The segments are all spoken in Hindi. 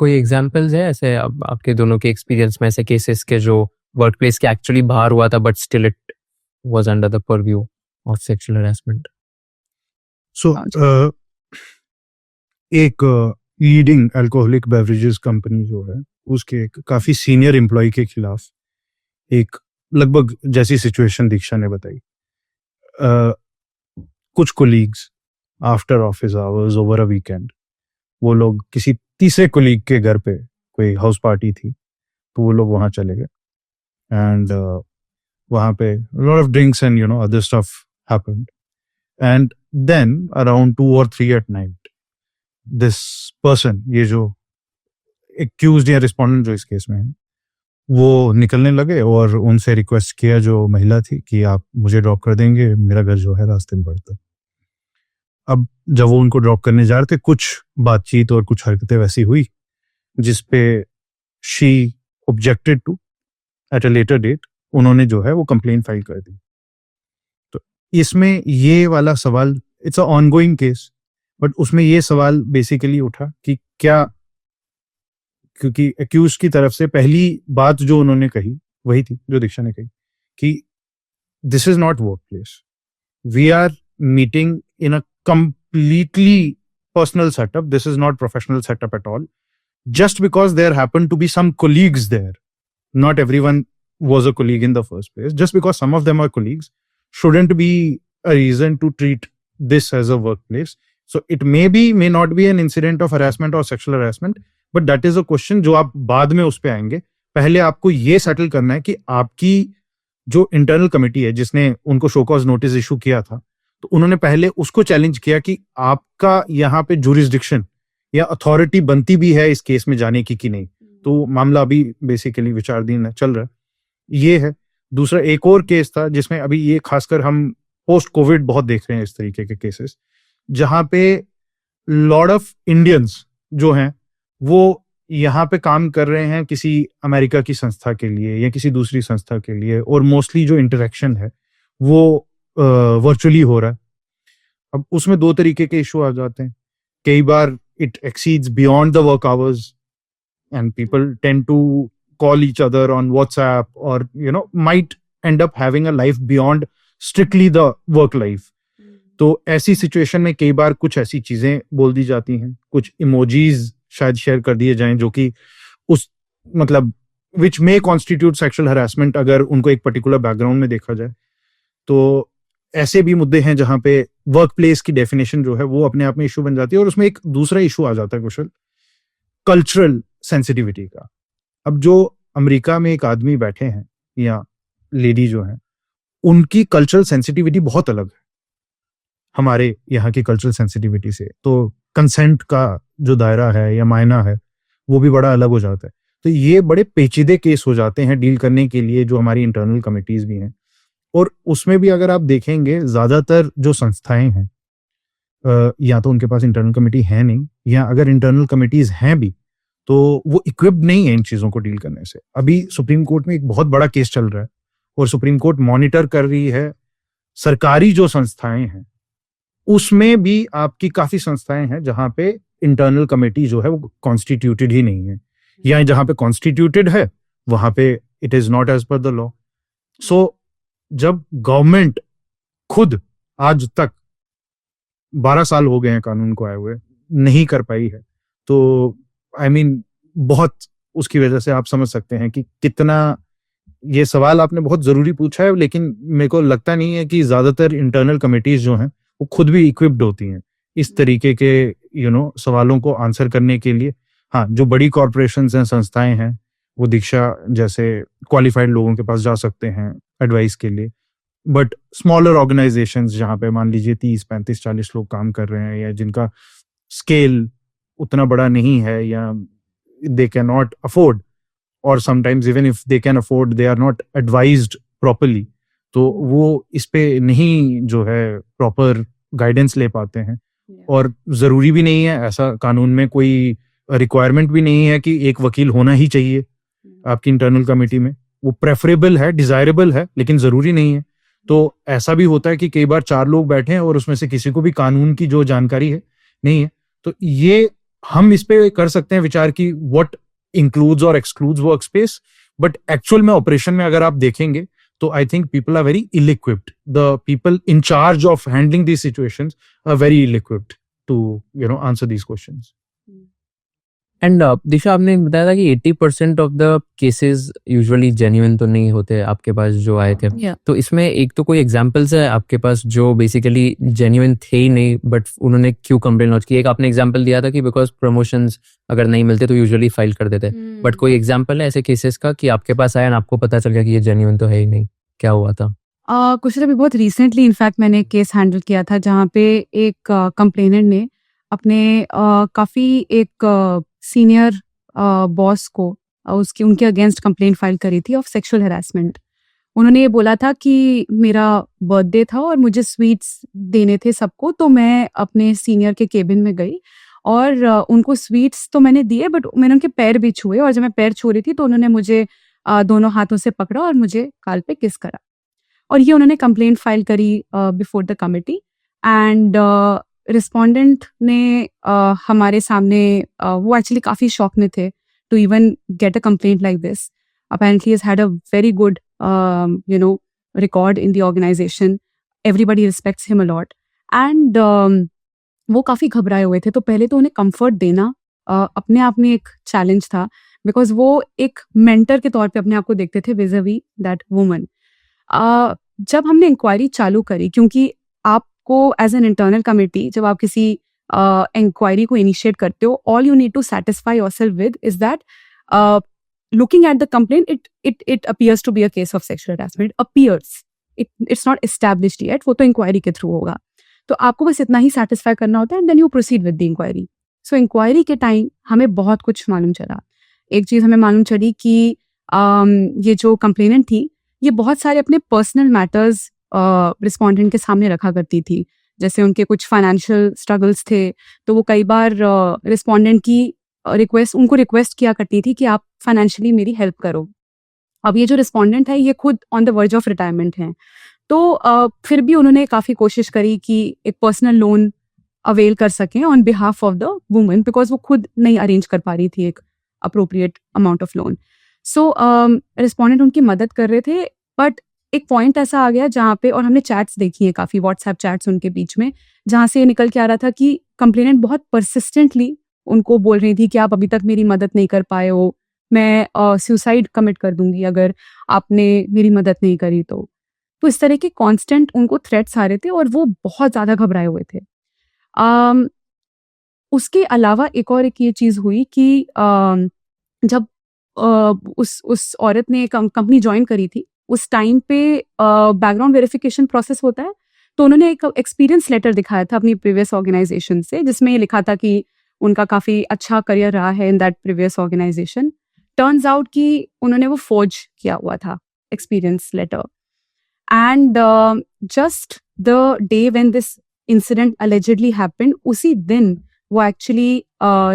कोई एग्जांपल्स है ऐसे अब आपके दोनों के एक्सपीरियंस में ऐसे केसेस के जो वर्क प्लेस के एक्चुअली बाहर हुआ था but still it was under the purview of sexual harassment? So एक लीडिंग अल्कोहलिक बेवरेजेस कंपनी जो है उसके एक काफी सीनियर एम्प्लॉय के खिलाफ एक लगभग जैसी सिचुएशन दीक्षा ने बताई। कुछ colleagues after office hours over a weekend वो लोग किसी तीसरे कोलीग के घर पे, कोई हाउस पार्टी थी तो वो लोग वहां चले गए एंड वहां पे lot of drinks and other stuff happened and then around 2 or 3 at night this person, ये जो एक्यूज्ड या रिस्पोंडेंट जो इस केस में है, वो निकलने लगे और उनसे रिक्वेस्ट किया जो महिला थी कि आप मुझे ड्रॉप कर देंगे, मेरा घर जो है रास्ते में पड़ता। अब जब वो उनको ड्रॉप करने जा रहे थे कुछ बातचीत और कुछ हरकतें वैसी हुई जिसपे she objected to at a later date, उन्होंने जो है वो कंप्लेंट फाइल कर दी। तो इसमें ये वाला सवाल, it's a ongoing case, but उसमें ये सवाल बेसिकली उठा कि क्या, क्योंकि एक्यूज की तरफ से पहली बात जो उन्होंने कही वही थी जो दीक्षा ने कही कि this is not work place, we are meeting in a completely personal setup, this is not professional setup at all, just because there happened to be some colleagues there. Not everyone was a colleague in the first place. Just because some of them are colleagues shouldn't be a reason to treat this as a workplace. So it may not be an incident of harassment or sexual harassment, but that is a question जो आप बाद में उस पे आएंगे। पहले आपको ये सेटल करना है कि आपकी जो इंटरनल कमिटी है जिसने उनको शो कॉज नोटिस इशू किया था, तो उन्होंने पहले उसको चैलेंज किया कि आपका यहाँ पे जुरिस्डिक्शन या अथॉरिटी बनती भी है इस केस में जाने की कि नहीं। तो मामला अभी बेसिकली विचाराधीन चल रहा है, ये है। दूसरा एक और केस था जिसमें अभी ये खासकर हम पोस्ट कोविड बहुत देख रहे हैं इस तरीके के केसेस, जहां पे लॉट ऑफ इंडियंस जो हैं वो यहाँ पे काम कर रहे हैं किसी अमेरिका की संस्था के लिए या किसी दूसरी संस्था के लिए, और मोस्टली जो इंटरेक्शन है वो वर्चुअली हो रहा है। अब उसमें दो तरीके के इशू आ जाते हैं। कई बार it exceeds beyond the work hours and people tend to call each other on WhatsApp or might end up having a life beyond strictly the work life. तो ऐसी सिचुएशन में कई बार कुछ ऐसी चीजें बोल दी जाती हैं, कुछ इमोजीज शायद शेयर कर दिए जाएं जो कि उस मतलब which may constitute sexual harassment अगर उनको एक पर्टिकुलर बैकग्राउंड में देखा जाए। तो ऐसे भी मुद्दे हैं जहां पे वर्क प्लेस की डेफिनेशन जो है वो अपने आप में इशू बन जाती है। और उसमें एक दूसरा इशू आ जाता है कुशल, कल्चरल सेंसिटिविटी का। अब जो अमेरिका में एक आदमी बैठे हैं या लेडी जो है, उनकी कल्चरल सेंसिटिविटी बहुत अलग है हमारे यहाँ की कल्चरल सेंसिटिविटी से। तो कंसेंट का जो दायरा है या मायना है वो भी बड़ा अलग हो जाता है। तो ये बड़े पेचीदे केस हो जाते हैं डील करने के लिए जो हमारी इंटरनल कमिटीज भी हैं। और उसमें भी अगर आप देखेंगे ज्यादातर जो संस्थाएं हैं या तो उनके पास इंटरनल कमेटी है नहीं, या अगर इंटरनल कमिटीज हैं भी तो वो इक्विप्ड नहीं है इन चीजों को डील करने से। अभी सुप्रीम कोर्ट में एक बहुत बड़ा केस चल रहा है और सुप्रीम कोर्ट मॉनिटर कर रही है सरकारी जो संस्थाएं हैं, उसमें भी आपकी काफी संस्थाएं हैं जहां पे इंटरनल कमेटी जो है वो कॉन्स्टिट्यूटेड ही नहीं है, या जहां पे कॉन्स्टिट्यूटेड है वहां पे it is not as per the law. So जब गवर्नमेंट खुद आज तक 12 साल हो गए हैं कानून को आए हुए, नहीं कर पाई है, तो आई मीन बहुत उसकी वजह से आप समझ सकते हैं कि कितना, ये सवाल आपने बहुत जरूरी पूछा है, लेकिन मेरे को लगता नहीं है कि ज्यादातर इंटरनल कमिटीज जो हैं वो खुद भी इक्विप्ड होती हैं इस तरीके के सवालों को आंसर करने के लिए। हाँ, जो बड़ी कॉरपोरेशंस हैं, संस्थाएं हैं, वो दीक्षा जैसे क्वालिफाइड लोगों के पास जा सकते हैं एडवाइस के लिए, बट स्मॉलर ऑर्गेनाइजेशंस जहां पे मान लीजिए 30, 35, 40 लोग काम कर रहे हैं, या जिनका स्केल उतना बड़ा नहीं है, या दे कैन नॉट अफोर्ड, और sometimes even if they can afford they are not advised properly, तो वो इस पे नहीं जो है प्रॉपर गाइडेंस ले पाते हैं। और जरूरी भी नहीं है, ऐसा कानून में कोई रिक्वायरमेंट भी नहीं है कि एक वकील होना ही चाहिए आपकी इंटरनल कमेटी में। वो प्रेफरेबल है, डिजायरेबल है, लेकिन जरूरी नहीं है। तो ऐसा भी होता है कि कई बार 4 लोग बैठे हैं और उसमें से किसी को भी कानून की जो जानकारी है नहीं है। तो ये हम इस पे कर सकते हैं विचार की व्हाट इंक्लूड्स और excludes work space, but actual में ऑपरेशन में अगर आप देखेंगे तो I think people are very ill equipped, the people in charge of handling these situations are very ill equipped to answer these questions. And Disha, आपने बताया था कि 80% of the cases usually genuine तो नहीं होते आपके पास जो आए थे. Yeah. तो इसमें एक तो कोई एग्जांपल्स है आपके पास जो बेसिकली जेन्युइन थे ही नहीं बट उन्होंने क्यों कंप्लेन लॉन्च की? एक आपने एग्जांपल दिया था कि बिकॉज प्रमोशंस अगर नहीं मिलते तो यूजुअली फाइल कर देते, बट कोई एग्जांपल है ऐसे केसेस का कि आपके पास आया और आपको पता चल गया कि ये जेन्युइन तो है ही नहीं? क्या हुआ था? कुछ अभी बहुत रिसेंटली इनफैक्ट मैंने केस हैंडल किया था जहाँ पे एक कंप्लेनेंट ने अपने काफ़ी एक सीनियर बॉस को उनके अगेंस्ट कंप्लेंट फाइल करी थी ऑफ सेक्सुअल हरासमेंट. उन्होंने ये बोला था कि मेरा बर्थडे था और मुझे स्वीट्स देने थे सबको, तो मैं अपने सीनियर के केबिन में गई और उनको स्वीट्स तो मैंने दिए बट मैंने उनके पैर भी छुए, और जब मैं पैर छू रही थी तो उन्होंने मुझे दोनों हाथों से पकड़ा और मुझे गाल पे किस करा. और ये उन्होंने कंप्लेंट फाइल करी before the committee. And respondent ने हमारे सामने वो एक्चुअली काफ़ी शॉक में थे to even get a complaint like this. Apparently has had a very good record in the organisation. Everybody respects him a lot. And वो काफ़ी घबराए हुए थे. तो पहले तो उन्हें कंफर्ट देना अपने आप में एक चैलेंज था, बिकॉज वो एक मेंटर के तौर पे अपने आप को देखते थे विज़-अ-वी दैट वुमन. जब हमने इंक्वायरी चालू करी, क्योंकि आपको एज एन इंटरनल कमेटी जब आप किसी इंक्वायरी को इनिशिएट करते हो, all you need to satisfy yourself with is that looking at the complaint it appears to be a case of sexual harassment. Appears, it's not established yet, वो तो इंक्वायरी के थ्रू होगा. तो आपको बस इतना ही सेटिस्फाई करना होता है and then you proceed with the inquiry. So inquiry के टाइम हमें बहुत कुछ मालूम चला. एक चीज़ हमें मालूम चली कि ये जो कंप्लेनेंट थी ये बहुत सारे अपने पर्सनल मैटर्स रिस्पोंडेंट के सामने रखा करती थी. जैसे उनके कुछ फाइनेंशियल स्ट्रगल्स थे तो वो कई बार रिस्पोंडेंट की उनको रिक्वेस्ट किया करती थी कि आप फाइनेंशियली मेरी हेल्प करो. अब ये जो रिस्पोंडेंट है ये खुद on the verge of retirement हैं, तो फिर भी उन्होंने काफ़ी कोशिश करी कि एक पर्सनल लोन अवेल कर सकें on behalf of the woman, because वो खुद नहीं अरेंज कर पा रही थी एक appropriate amount of loan. So respondent उनकी मदद कर रहे थे, बट एक पॉइंट ऐसा आ गया जहाँ पे, और हमने चैट्स देखी हैं काफ़ी, व्हाट्सएप चैट्स उनके बीच में, जहाँ से ये निकल के आ रहा था कि कंप्लेनेंट बहुत परसिस्टेंटली उनको बोल रही थी कि आप अभी तक मेरी मदद नहीं कर पाए हो, मैं सुसाइड कमिट कर दूंगी अगर आपने मेरी मदद नहीं करी तो. इस तरह के कांस्टेंट उनको थ्रेट्स आ रहे थे और वो बहुत ज़्यादा घबराए हुए थे. उसके अलावा एक और एक ये चीज़ हुई कि जब उस औरत ने कंपनी ज्वाइन करी थी, उस टाइम पे बैकग्राउंड वेरिफिकेशन प्रोसेस होता है, तो उन्होंने एक एक्सपीरियंस लेटर दिखाया था अपनी प्रीवियस ऑर्गेनाइजेशन से, जिसमें ये लिखा था कि उनका काफ़ी अच्छा करियर रहा है in that previous organisation. Turns out कि उन्होंने वो फोर्ज किया हुआ था experience letter. And just the day when this incident allegedly happened, उसी दिन वो एक्चुअली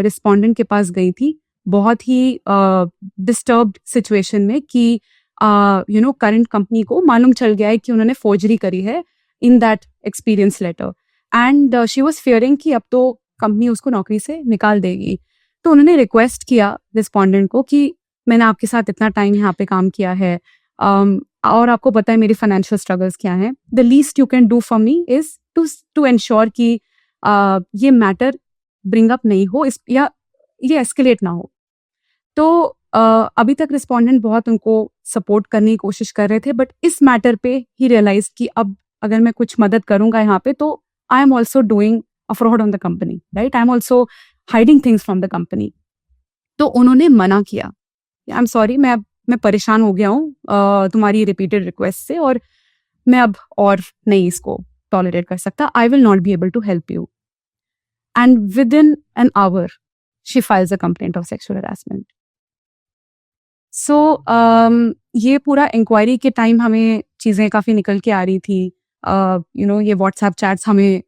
रिस्पोंडेंट के पास गई थी बहुत ही डिस्टर्ब्ड सिचुएशन में कि करंट कंपनी को मालूम चल गया है कि उन्होंने फोर्जरी करी है in that experience letter. And she was fearing कि अब तो कंपनी उसको नौकरी से निकाल देगी. तो उन्होंने रिक्वेस्ट किया रिस्पोंडेंट को कि मैंने आपके साथ इतना टाइम यहाँ पे काम किया है और आपको पता है मेरी फाइनेंशियल स्ट्रगल्स क्या हैं. The least you can do for me is to ensure कि ये मैटर ब्रिंग अप नहीं हो या ये एस्केलेट ना हो. तो अभी तक रिस्पोंडेंट बहुत उनको सपोर्ट करने की कोशिश कर रहे थे, बट इस मैटर पे ही रियलाइज कि अब अगर मैं कुछ मदद करूंगा यहाँ पे तो I am also doing a fraud on the company, right, I am also hiding things from the company. तो उन्होंने मना किया, आई एम सॉरी, मैं परेशान हो गया हूँ तुम्हारी रिपीटेड रिक्वेस्ट से, और मैं अब और नहीं इसको टॉलरेट कर सकता. I will not be able to help you. And within an hour she files a complaint of sexual harassment. So ये पूरा इंक्वायरी के टाइम हमें चीज़ें काफ़ी निकल के आ रही थी. ये व्हाट्सएप चैट्स हमें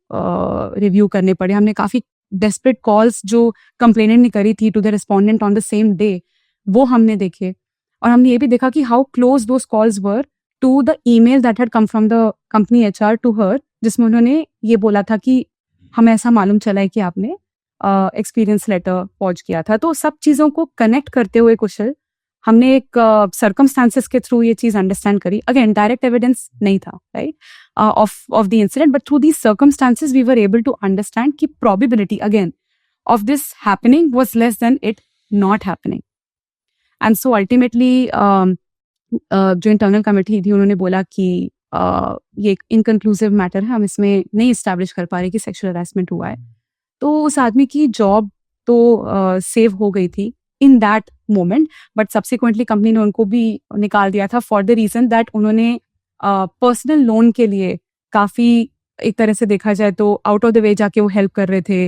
रिव्यू करने पड़े. हमने काफ़ी डेस्परेट कॉल्स जो कंप्लेनेंट ने करी थी to the respondent on the same day, वो हमने देखे. और हमने ये भी देखा कि how close those calls were to the email that had come from the company HR to her, जिसमें उन्होंने ये बोला था कि हमें ऐसा मालूम चला है कि आपने एक्सपीरियंस लेटर फॉर्ज किया था। तो सब चीज़ों को कनेक्ट करते हुए कुशल हमने एक सर्कमस्टांसेस के थ्रू ये चीज़ अंडरस्टैंड करी। अगेन डायरेक्ट एविडेंस नहीं था, right, of the incident, but through these circumstances we were able to understand कि probability again of this happening was less than it not happening. And so ultimately जो इंटरनल कमेटी थी उन्होंने बोला कि ये एक इनकंक्लूसिव मैटर है, हम इसमें नहीं इस्टेब्लिश कर पा रहे कि सेक्सुअल हरासमेंट हुआ है। तो उस आदमी की जॉब तो सेव हो गई थी in that moment, but subsequently company ने उनको भी निकाल दिया था फॉर द रीजन दैट उन्होंने पर्सनल लोन के लिए काफ़ी, एक तरह से देखा जाए तो आउट ऑफ द वे जाके वो हेल्प कर रहे थे।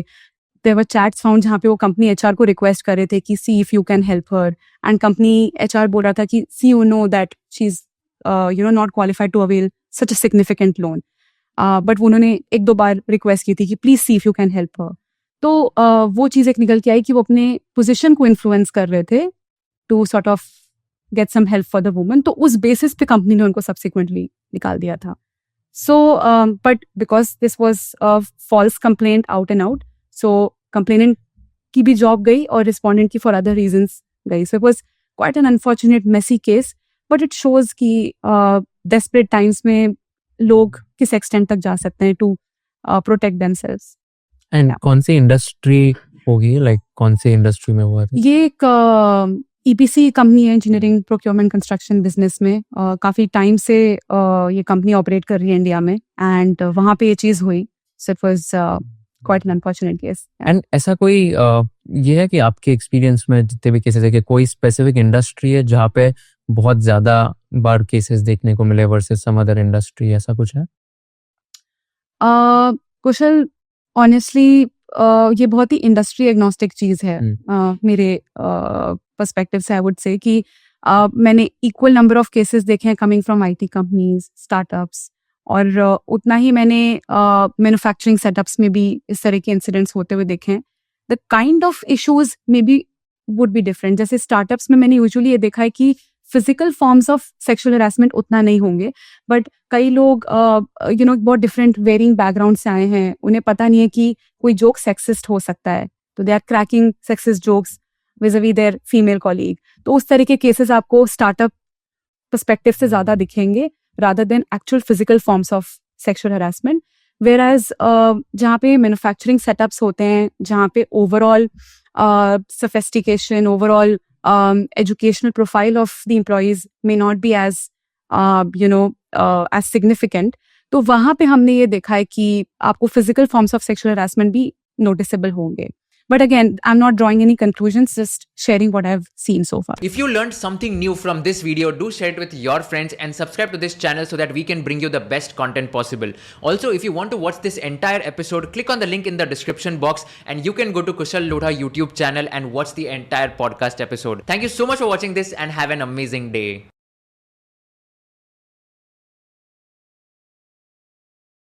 देयर वर चैट्स फाउंड जहाँ पे वो कंपनी एचआर को रिक्वेस्ट कर रहे थे कि see if you can help her, and company HR बोल रहा था कि see you know that she is not qualified to avail such a significant loan, but उन्होंने एक दो बार रिक्वेस्ट की थी कि please see if you can help her. तो वो चीज़ एक निकल के आई कि वो अपने पोजीशन को इन्फ्लुएंस कर रहे थे to sort of get some help for the woman. तो उस बेसिस पे कंपनी ने उनको सब्सिक्वेंटली निकाल दिया था। So but because this was a false complaint out and out, so complainant की भी जॉब गई और रिस्पोंडेंट की फॉर अदर रीजंस गई। So it was quite an unfortunate messy case, but it shows कि डेस्परेट टाइम्स में लोग किस एक्सटेंट तक जा सकते हैं टू प्रोटेक्ट देमसेल्व्स। एंड कौन सी इंडस्ट्री होगी, लाइक कौन सी इंडस्ट्री में हुआ था? ये एक ईपीसी कंपनी है, इंजीनियरिंग प्रोक्योरमेंट कंस्ट्रक्शन बिजनेस में। काफ़ी टाइम से ये कंपनी ऑपरेट कर रही है इंडिया में, एंड वहाँ पे ये चीज़ हुई। So it was quite an unfortunate case. And ऐसा कोई ये है कि आपके एक्सपीरियंस में जितने भी केसेस है कि कोई स्पेसिफिक इंडस्ट्री है जहाँ पे बहुत ज्यादा बार केसेस देखने को मिले वर्सेस सम अदर इंडस्ट्री, ऐसा कुछ है? कुशल ऑनेस्टली ये बहुत ही इंडस्ट्री एग्नोस्टिक चीज़ है। मेरे पर्सपेक्टिव से आई वुड से कि मैंने इक्वल नंबर ऑफ केसेस देखे हैं coming from IT companies, startups, और उतना ही मैंने मैन्युफैक्चरिंग सेटअप्स में भी इस तरह के इंसिडेंट्स होते हुए देखे हैं। The kind of issues may be would be different. जैसे स्टार्टअप्स में मैंने यूजुअली ये देखा है कि physical forms of sexual harassment उतना नहीं होंगे, बट कई लोग बहुत डिफरेंट वेरिंग बैकग्राउंड से आए हैं, उन्हें पता नहीं है कि कोई जोक सेक्सिस्ट हो सकता है, तो they are cracking sexist jokes vis a vis their female colleague. तो उस तरह के केसेस आपको स्टार्टअप पर्सपेक्टिव से ज़्यादा दिखेंगे rather than actual physical forms of sexual harassment. Whereas जहाँ पे manufacturing setups होते हैं, जहाँ पे overall sophistication, overall educational profile of the employees may not be as as significant, तो वहाँ पे हमने ये देखा है कि आपको physical forms of sexual harassment भी noticeable होंगे. But again, I'm not drawing any conclusions, just sharing what I've seen so far. If you learned something new from this video, do share it with your friends and subscribe to this channel so that we can bring you the best content possible. Also, if you want to watch this entire episode, click on the link in the description box and you can go to Kushal Lodha YouTube channel and watch the entire podcast episode. Thank you so much for watching this and have an amazing day.